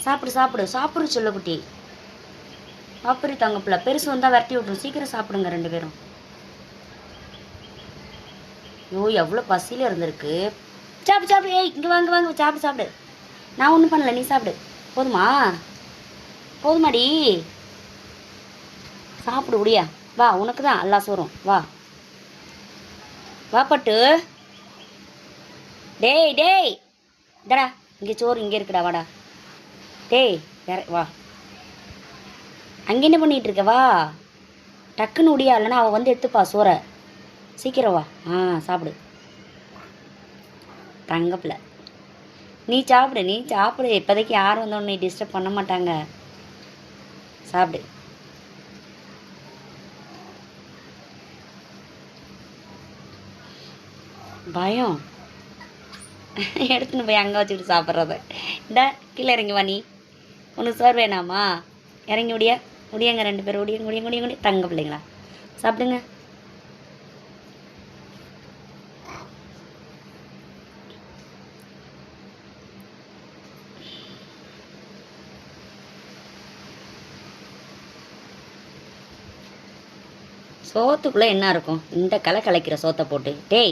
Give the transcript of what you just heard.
சாப்பிடு சாப்பிடு சாப்பிடு செல்லக்குட்டி. சாப்பிடு தங்கப்பில்ல. பெருசு வந்தால் விரட்டி விட்ரும். சீக்கிரம் சாப்பிடுங்க 2 பேரும். ஐயோ எவ்வளோ பசியில் இருந்திருக்கு. சாப்பிடு சாப்பிடு. ஏய் இங்கே வாங்க வாங்க சாப்பிடு சாப்பிடு. நான் ஒன்றும் பண்ணல, நீ சாப்பிடு. போதுமா போதுமாடி? சாப்பிடு முடியா. வா உனக்கு தான் எல்லா சோறும். வா வா பட்டு. டேய் டேய் டடா இங்கே சோறு இங்கே இருக்குடா. வாடா டேய் வேற வா. அங்கே என்ன பண்ணிகிட்டு இருக்க? வா டக்குன்னு முடியா, இல்லைனா அவள் வந்து எடுத்துப்பா சோறை. சீக்கிரம் வா. சாப்பிடு தங்கப்பில். நீ சாப்பிடு நீ சாப்பிடு. இப்போதைக்கு யாரும் வந்து உன்னை டிஸ்டர்ப் பண்ண மாட்டாங்க. சாப்பிடு. பயம் எடுத்துன்னு போய் அங்கே வச்சுக்கிட்டு சாப்பிட்றத. இந்த கீழே இறங்கி வா. நீ உனக்கு சோறு வேணாமா? இறங்கி முடியாங்க 2 பேரும். முடிய தங்க பிள்ளைங்களா சாப்பிடுங்க. சோத்துக்குள்ளே என்ன இருக்கும்? இந்த கலைக்கிற சோத்தை போட்டு. டேய்